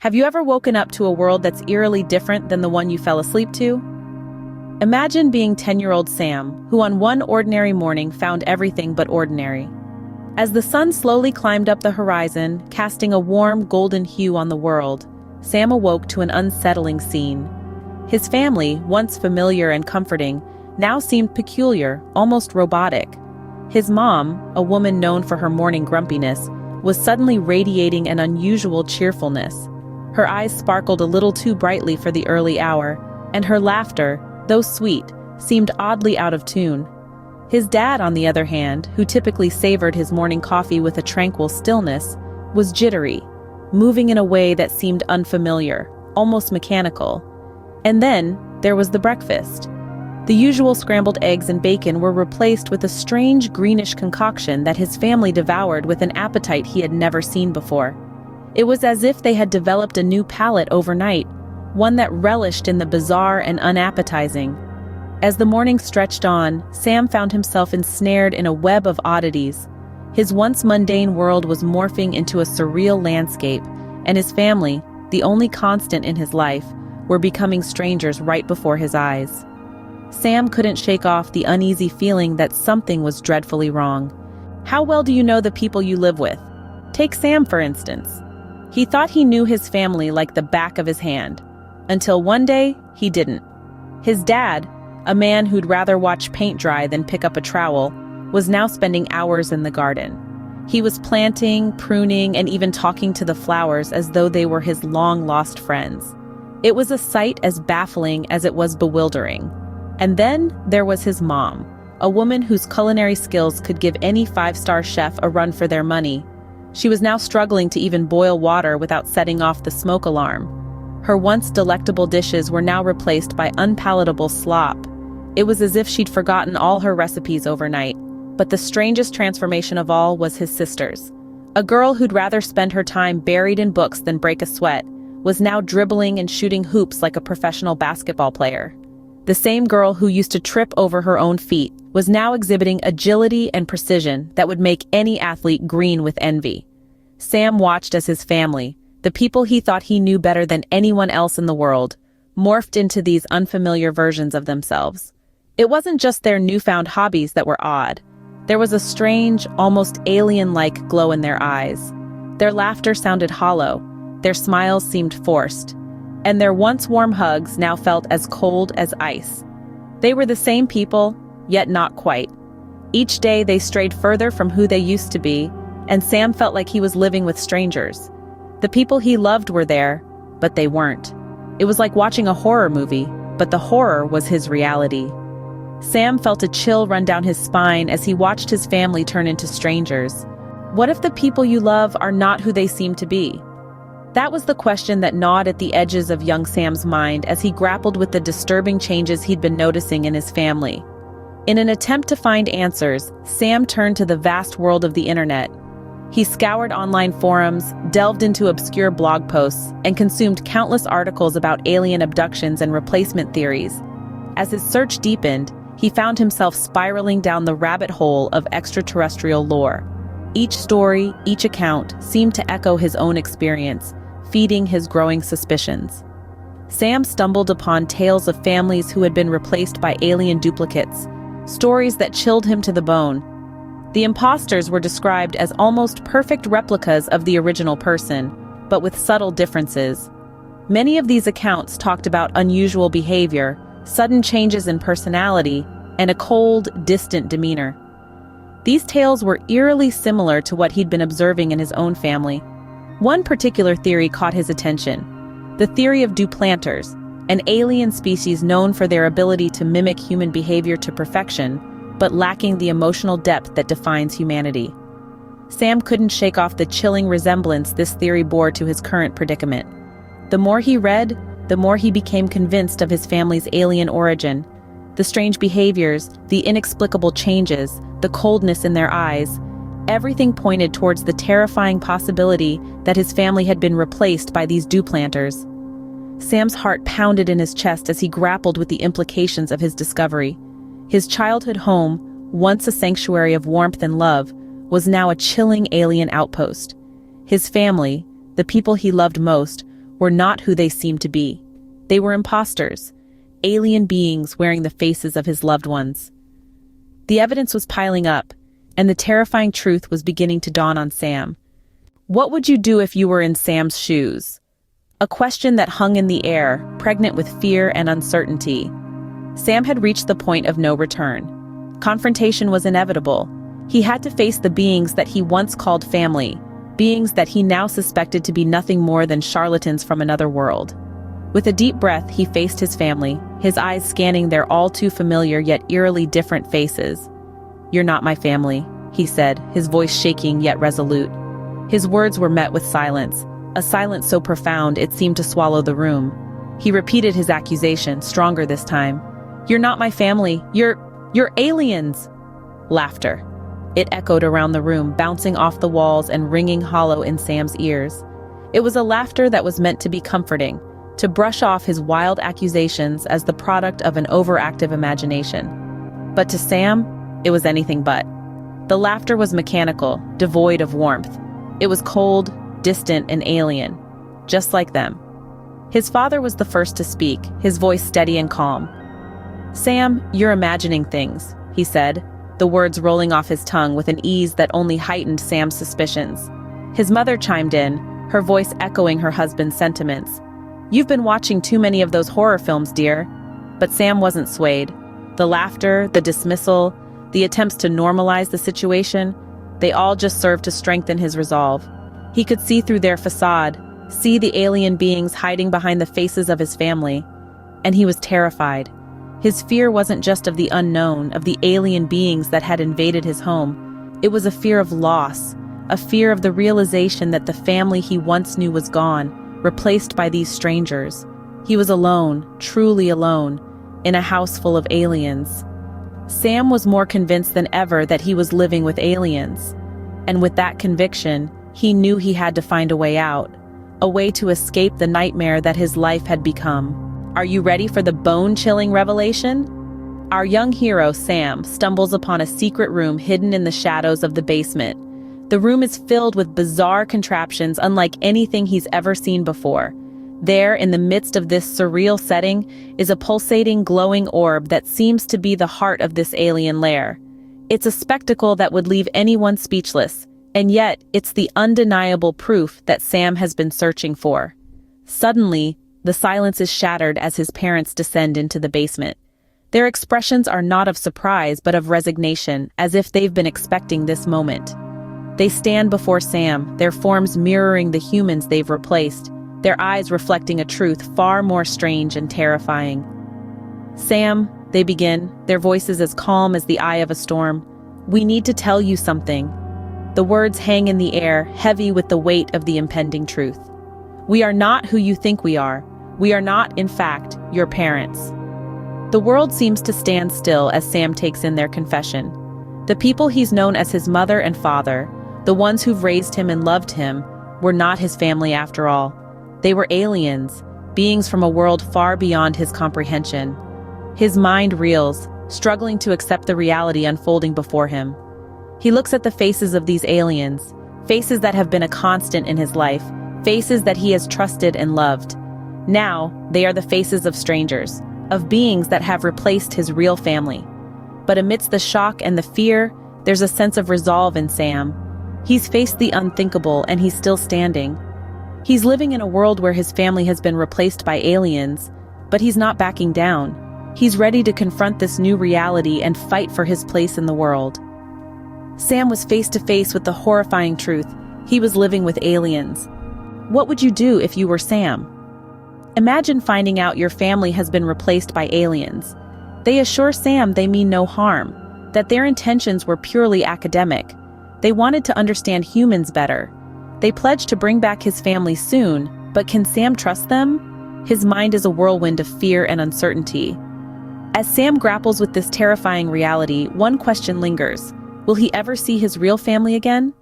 Have you ever woken up to a world that's eerily different than the one you fell asleep to? Imagine being 10-year-old Sam, who on one ordinary morning found everything but ordinary. As the sun slowly climbed up the horizon, casting a warm golden hue on the world, Sam awoke to an unsettling scene. His family, once familiar and comforting, now seemed peculiar, almost robotic. His mom, a woman known for her morning grumpiness, was suddenly radiating an unusual cheerfulness. Her eyes sparkled a little too brightly for the early hour, and her laughter, though sweet, seemed oddly out of tune. His dad, on the other hand, who typically savored his morning coffee with a tranquil stillness, was jittery, moving in a way that seemed unfamiliar, almost mechanical. And then there was the breakfast. The usual scrambled eggs and bacon were replaced with a strange greenish concoction that his family devoured with an appetite he had never seen before. It was as if they had developed a new palate overnight, one that relished in the bizarre and unappetizing. As the morning stretched on, Sam found himself ensnared in a web of oddities. His once mundane world was morphing into a surreal landscape, and his family, the only constant in his life, were becoming strangers right before his eyes. Sam couldn't shake off the uneasy feeling that something was dreadfully wrong. How well do you know the people you live with? Take Sam, for instance. He thought he knew his family like the back of his hand, until one day he didn't. His dad, a man who'd rather watch paint dry than pick up a trowel, was now spending hours in the garden. He was planting, pruning, and even talking to the flowers as though they were his long-lost friends. It was a sight as baffling as it was bewildering. And then there was his mom, a woman whose culinary skills could give any five-star chef a run for their money. She was now struggling to even boil water without setting off the smoke alarm. Her once delectable dishes were now replaced by unpalatable slop. It was as if she'd forgotten all her recipes overnight. But the strangest transformation of all was his sister's. A girl who'd rather spend her time buried in books than break a sweat was now dribbling and shooting hoops like a professional basketball player. The same girl who used to trip over her own feet was now exhibiting agility and precision that would make any athlete green with envy. Sam watched as his family, the people he thought he knew better than anyone else in the world, morphed into these unfamiliar versions of themselves. It wasn't just their newfound hobbies that were odd. There was a strange, almost alien-like glow in their eyes. Their laughter sounded hollow, their smiles seemed forced, and their once warm hugs now felt as cold as ice. They were the same people, yet not quite. Each day they strayed further from who they used to be, and Sam felt like he was living with strangers. The people he loved were there, but they weren't. It was like watching a horror movie, but the horror was his reality. Sam felt a chill run down his spine as he watched his family turn into strangers. What if the people you love are not who they seem to be? That was the question that gnawed at the edges of young Sam's mind as he grappled with the disturbing changes he'd been noticing in his family. In an attempt to find answers, Sam turned to the vast world of the internet. He scoured online forums, delved into obscure blog posts, and consumed countless articles about alien abductions and replacement theories. As his search deepened, he found himself spiraling down the rabbit hole of extraterrestrial lore. Each story, each account, seemed to echo his own experience, feeding his growing suspicions. Sam stumbled upon tales of families who had been replaced by alien duplicates, stories that chilled him to the bone. The imposters were described as almost perfect replicas of the original person, but with subtle differences. Many of these accounts talked about unusual behavior, sudden changes in personality, and a cold, distant demeanor. These tales were eerily similar to what he'd been observing in his own family. One particular theory caught his attention: the theory of duplanters, an alien species known for their ability to mimic human behavior to perfection, but lacking the emotional depth that defines humanity. Sam couldn't shake off the chilling resemblance this theory bore to his current predicament. The more he read, the more he became convinced of his family's alien origin. The strange behaviors, the inexplicable changes, the coldness in their eyes, everything pointed towards the terrifying possibility that his family had been replaced by these duplanters. Sam's heart pounded in his chest as he grappled with the implications of his discovery. His childhood home, once a sanctuary of warmth and love, was now a chilling alien outpost. His family, the people he loved most, were not who they seemed to be. They were imposters, alien beings wearing the faces of his loved ones. The evidence was piling up, and the terrifying truth was beginning to dawn on Sam. What would you do if you were in Sam's shoes? A question that hung in the air, pregnant with fear and uncertainty. Sam had reached the point of no return. Confrontation was inevitable. He had to face the beings that he once called family, beings that he now suspected to be nothing more than charlatans from another world. With a deep breath, he faced his family, his eyes scanning their all-too-familiar yet eerily different faces. "You're not my family," he said, his voice shaking yet resolute. His words were met with silence, a silence so profound it seemed to swallow the room. He repeated his accusation, stronger this time. "You're not my family. You're aliens!" Laughter. It echoed around the room, bouncing off the walls and ringing hollow in Sam's ears. It was a laughter that was meant to be comforting, to brush off his wild accusations as the product of an overactive imagination. But to Sam, it was anything but. The laughter was mechanical, devoid of warmth. It was cold, distant, and alien, just like them. His father was the first to speak, his voice steady and calm. "Sam, you're imagining things," he said, the words rolling off his tongue with an ease that only heightened Sam's suspicions. His mother chimed in, her voice echoing her husband's sentiments. "You've been watching too many of those horror films, dear." But Sam wasn't swayed. The laughter, the dismissal, the attempts to normalize the situation, they all just served to strengthen his resolve. He could see through their facade, see the alien beings hiding behind the faces of his family. And he was terrified. His fear wasn't just of the unknown, of the alien beings that had invaded his home. It was a fear of loss, a fear of the realization that the family he once knew was gone, replaced by these strangers. He was alone, truly alone, in a house full of aliens. Sam was more convinced than ever that he was living with aliens. And with that conviction, he knew he had to find a way out, a way to escape the nightmare that his life had become. Are you ready for the bone-chilling revelation? Our young hero, Sam, stumbles upon a secret room hidden in the shadows of the basement. The room is filled with bizarre contraptions unlike anything he's ever seen before. There, in the midst of this surreal setting, is a pulsating, glowing orb that seems to be the heart of this alien lair. It's a spectacle that would leave anyone speechless, and yet it's the undeniable proof that Sam has been searching for. Suddenly, the silence is shattered as his parents descend into the basement. Their expressions are not of surprise but of resignation, as if they've been expecting this moment. They stand before Sam, their forms mirroring the humans they've replaced, their eyes reflecting a truth far more strange and terrifying. "Sam," they begin, their voices as calm as the eye of a storm, "we need to tell you something." The words hang in the air, heavy with the weight of the impending truth. "We are not who you think we are. We are not, in fact, your parents." The world seems to stand still as Sam takes in their confession. The people he's known as his mother and father, the ones who've raised him and loved him, were not his family after all. They were aliens, beings from a world far beyond his comprehension. His mind reels, struggling to accept the reality unfolding before him. He looks at the faces of these aliens, faces that have been a constant in his life, faces that he has trusted and loved. Now, they are the faces of strangers, of beings that have replaced his real family. But amidst the shock and the fear, there's a sense of resolve in Sam. He's faced the unthinkable and he's still standing. He's living in a world where his family has been replaced by aliens, but he's not backing down. He's ready to confront this new reality and fight for his place in the world. Sam was face to face with the horrifying truth. He was living with aliens. What would you do if you were Sam? Imagine finding out your family has been replaced by aliens. They assure Sam they mean no harm, that their intentions were purely academic. They wanted to understand humans better. They pledged to bring back his family soon, but can Sam trust them? His mind is a whirlwind of fear and uncertainty. As Sam grapples with this terrifying reality, one question lingers. Will he ever see his real family again?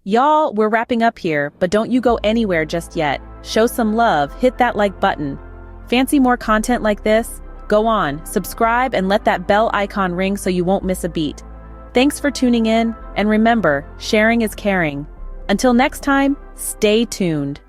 Y'all, we're wrapping up here, but don't you go anywhere just yet. Show some love, hit that like button. Fancy more content like this? Go on, subscribe and let that bell icon ring so you won't miss a beat. Thanks for tuning in, and remember, sharing is caring. Until next time, stay tuned.